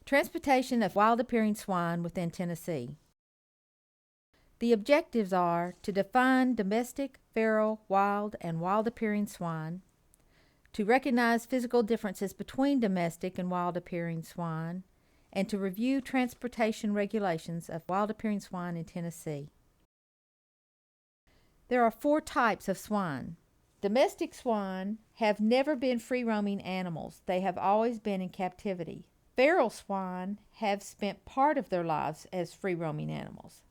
Transportation of wild-appearing swine within Tennessee. The objectives are to define domestic, feral, wild, and wild-appearing swine, to recognize physical differences between domestic and wild-appearing swine, and to review transportation regulations of wild-appearing swine in Tennessee. There are 4 types of swine. Domestic swine have never been free-roaming animals. They have always been in captivity. Feral swine have spent part of their lives as free-roaming animals.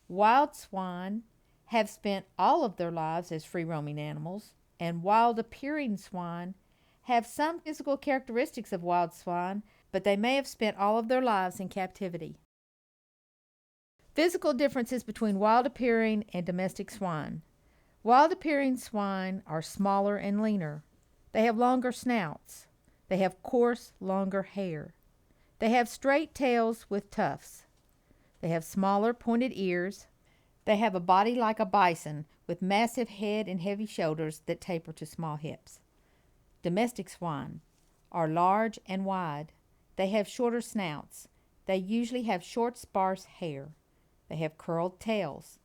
Wild swine have spent all of their lives as free-roaming animals, and wild-appearing swine have some physical characteristics of wild swine, but they may have spent all of their lives in captivity. Physical differences between wild-appearing and domestic swine. Wild-appearing swine are smaller and leaner. They have longer snouts. They have coarse, longer hair. They have straight tails with tufts. They have smaller, pointed ears. They have a body like a bison with massive head and heavy shoulders that taper to small hips. Domestic swine are large and wide. They have shorter snouts. They usually have short, sparse hair. They have curled tails.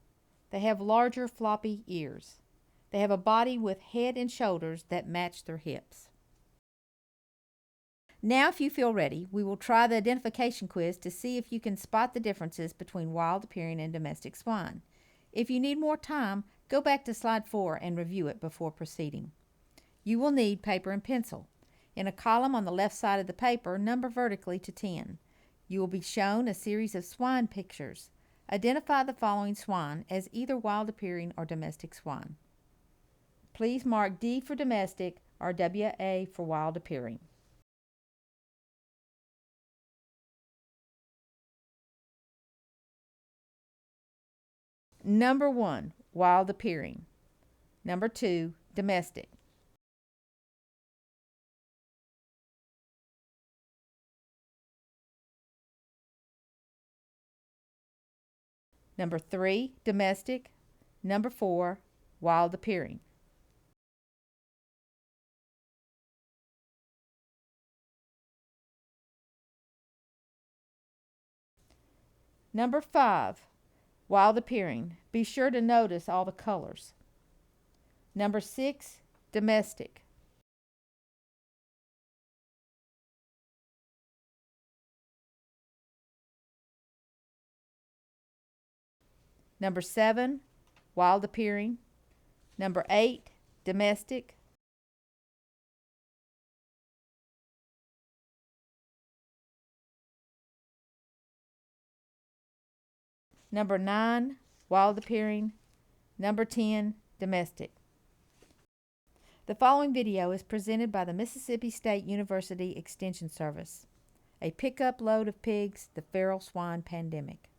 They have larger, floppy ears. They have a body with head and shoulders that match their hips. Now, if you feel ready, we will try the identification quiz to see if you can spot the differences between wild-appearing and domestic swine. If you need more time, go back to slide 4 and review it before proceeding. You will need paper and pencil. In a column on the left side of the paper, number vertically to 10. You will be shown a series of swine pictures. Identify the following swine as either wild-appearing or domestic swine. Please mark D for domestic or WA for wild-appearing. Number 1, wild-appearing. Number 2, domestic. Number 3, domestic. Number 4, wild-appearing. Number 5, wild-appearing. Be sure to notice all the colors. Number 6, domestic. Number 7, wild-appearing. Number 8, domestic. Number 9, wild-appearing. Number 10, domestic. The following video is presented by the Mississippi State University Extension Service. A pickup load of pigs, the feral swine pandemic.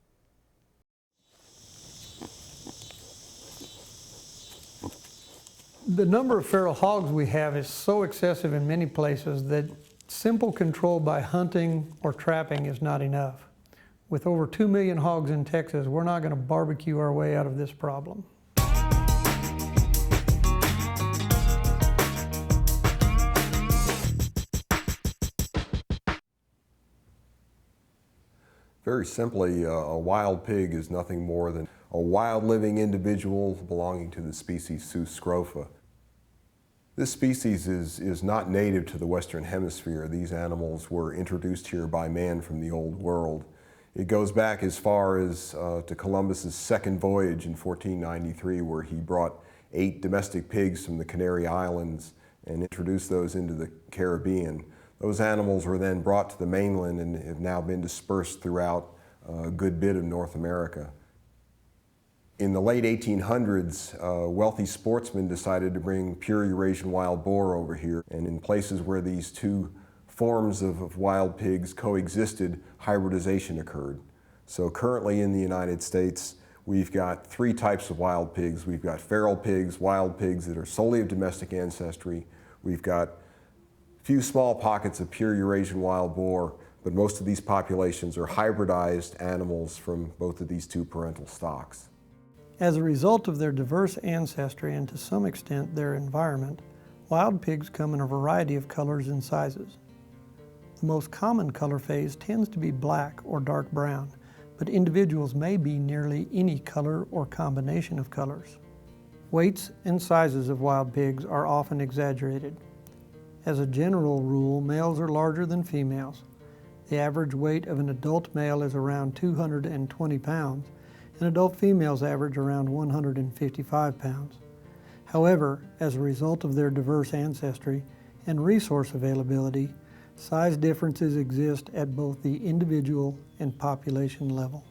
The number of feral hogs we have is so excessive in many places that simple control by hunting or trapping is not enough. With over 2 million hogs in Texas, we're not going to barbecue our way out of this problem. Very simply, a wild pig is nothing more than a wild living individual belonging to the species Sus scrofa. This species is not native to the Western Hemisphere. These animals were introduced here by man from the Old World. It goes back as far as to Columbus's second voyage in 1493, where he brought 8 domestic pigs from the Canary Islands and introduced those into the Caribbean. Those animals were then brought to the mainland and have now been dispersed throughout a good bit of North America. In the late 1800s, wealthy sportsmen decided to bring pure Eurasian wild boar over here, and in places where these two forms of wild pigs coexisted, hybridization occurred. So currently in the United States, we've got 3 types of wild pigs. We've got feral pigs, wild pigs that are solely of domestic ancestry. We've got a few small pockets of pure Eurasian wild boar, but most of these populations are hybridized animals from both of these 2 parental stocks. As a result of their diverse ancestry and to some extent their environment, wild pigs come in a variety of colors and sizes. The most common color phase tends to be black or dark brown, but individuals may be nearly any color or combination of colors. Weights and sizes of wild pigs are often exaggerated. As a general rule, males are larger than females. The average weight of an adult male is around 220 pounds, and adult females average around 155 pounds. However, as a result of their diverse ancestry and resource availability, size differences exist at both the individual and population level.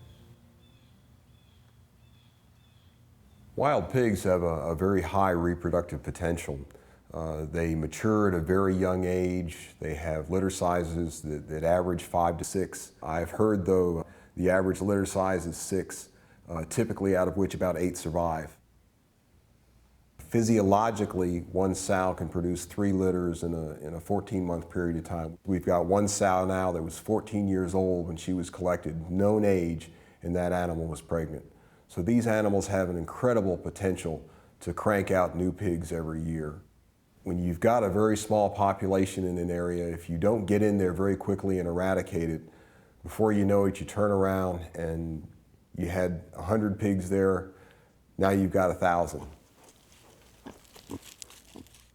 Wild pigs have a very high reproductive potential. They mature at a very young age. They have litter sizes that average 5 to 6. I've heard, though, the average litter size is 6, typically out of which about 8 survive. Physiologically, one sow can produce 3 litters in a 14-month period of time. We've got one sow now that was 14 years old when she was collected, known age, and that animal was pregnant. So these animals have an incredible potential to crank out new pigs every year. When you've got a very small population in an area, if you don't get in there very quickly and eradicate it, before you know it, you turn around and you had 100 pigs there, now you've got 1,000.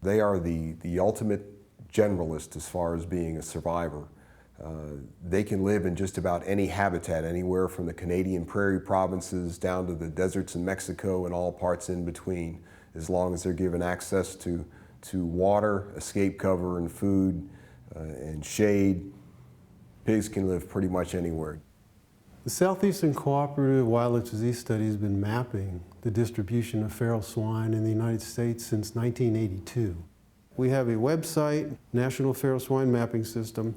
They are the ultimate generalist as far as being a survivor. They can live in just about any habitat, anywhere from the Canadian prairie provinces down to the deserts in Mexico and all parts in between, as long as they're given access to water, escape cover, and food, and shade. Pigs can live pretty much anywhere. The Southeastern Cooperative Wildlife Disease Study has been mapping the distribution of feral swine in the United States since 1982. We have a website, National Feral Swine Mapping System.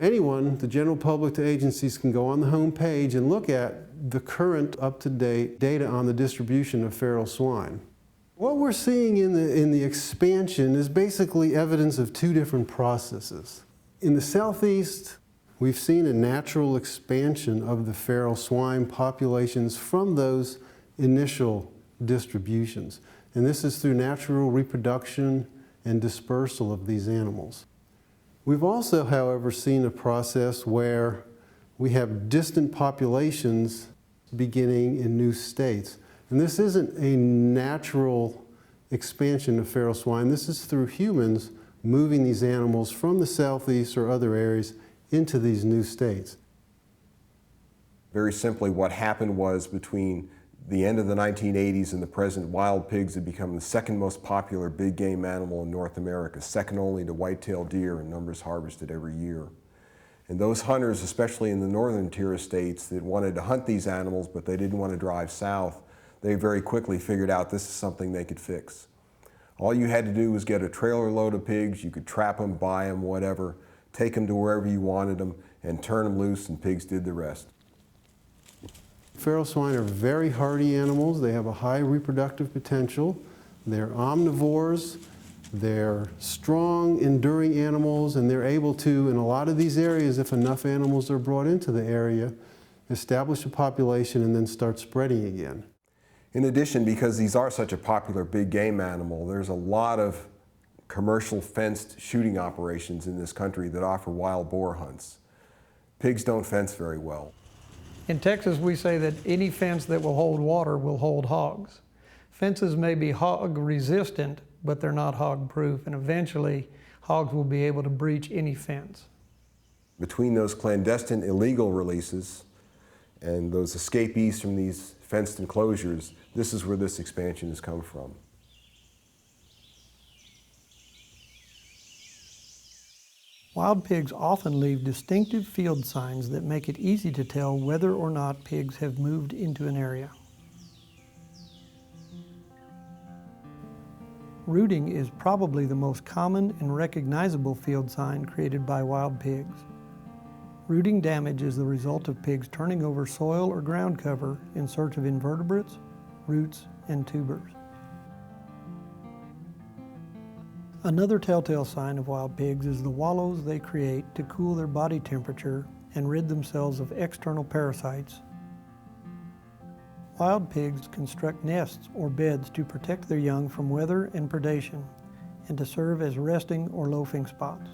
Anyone, the general public to agencies, can go on the home page and look at the current up-to-date data on the distribution of feral swine. What we're seeing in the expansion is basically evidence of 2 different processes. In the Southeast, we've seen a natural expansion of the feral swine populations from those initial distributions. And this is through natural reproduction and dispersal of these animals. We've also, however, seen a process where we have distant populations beginning in new states. And this isn't a natural expansion of feral swine. This is through humans moving these animals from the Southeast or other areas into these new states. Very simply, what happened was between the end of the 1980s and the present, wild pigs had become the second most popular big game animal in North America, second only to white-tailed deer in numbers harvested every year. And those hunters, especially in the northern tier states that wanted to hunt these animals but they didn't want to drive south, they very quickly figured out this is something they could fix. All you had to do was get a trailer load of pigs. You could trap them, buy them, whatever, take them to wherever you wanted them, and turn them loose, and pigs did the rest. Feral swine are very hardy animals. They have a high reproductive potential. They're omnivores. They're strong, enduring animals, and they're able to, in a lot of these areas, if enough animals are brought into the area, establish a population and then start spreading again. In addition, because these are such a popular big game animal, there's a lot of commercial fenced shooting operations in this country that offer wild boar hunts. Pigs don't fence very well. In Texas, we say that any fence that will hold water will hold hogs. Fences may be hog resistant, but they're not hog proof, and eventually hogs will be able to breach any fence. Between those clandestine illegal releases and those escapees from these fenced enclosures, this is where this expansion has come from. Wild pigs often leave distinctive field signs that make it easy to tell whether or not pigs have moved into an area. Rooting is probably the most common and recognizable field sign created by wild pigs. Rooting damage is the result of pigs turning over soil or ground cover in search of invertebrates, roots, and tubers. Another telltale sign of wild pigs is the wallows they create to cool their body temperature and rid themselves of external parasites. Wild pigs construct nests or beds to protect their young from weather and predation, and to serve as resting or loafing spots.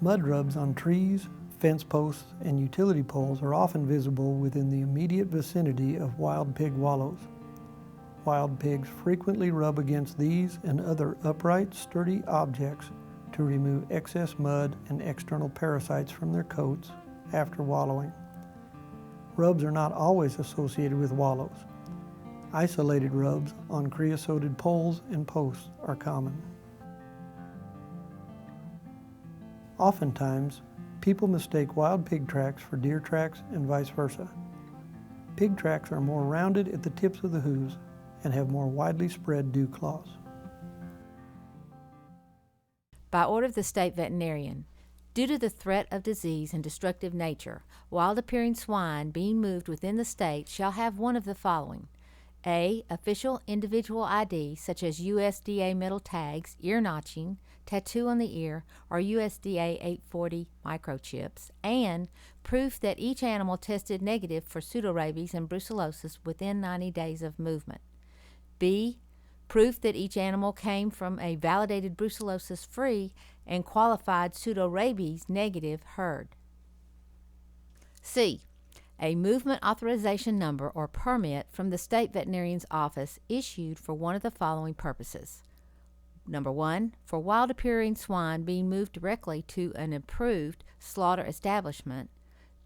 Mud rubs on trees, fence posts, and utility poles are often visible within the immediate vicinity of wild pig wallows. Wild pigs frequently rub against these and other upright, sturdy objects to remove excess mud and external parasites from their coats after wallowing. Rubs are not always associated with wallows. Isolated rubs on creosoted poles and posts are common. Oftentimes, people mistake wild pig tracks for deer tracks and vice versa. Pig tracks are more rounded at the tips of the hooves and have more widely spread dew claws. By order of the state veterinarian, due to the threat of disease and destructive nature, wild-appearing swine being moved within the state shall have one of the following: A. Official individual ID such as USDA metal tags, ear notching, tattoo on the ear, or USDA 840 microchips, and proof that each animal tested negative for pseudorabies and brucellosis within 90 days of movement. B. Proof that each animal came from a validated brucellosis-free and qualified pseudorabies negative herd. C. A movement authorization number or permit from the state veterinarian's office issued for one of the following purposes. Number 1, for wild-appearing swine being moved directly to an approved slaughter establishment.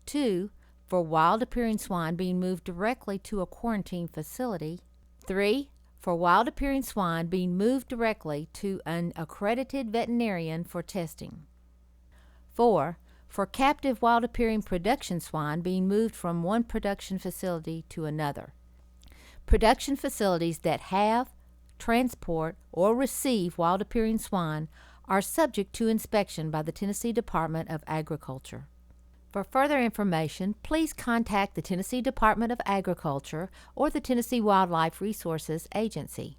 2, for wild-appearing swine being moved directly to a quarantine facility. 3, for wild-appearing swine being moved directly to an accredited veterinarian for testing. 4, for captive wild-appearing production swine being moved from one production facility to another. Production facilities that have, transport, or receive wild-appearing swine are subject to inspection by the Tennessee Department of Agriculture. For further information, please contact the Tennessee Department of Agriculture or the Tennessee Wildlife Resources Agency.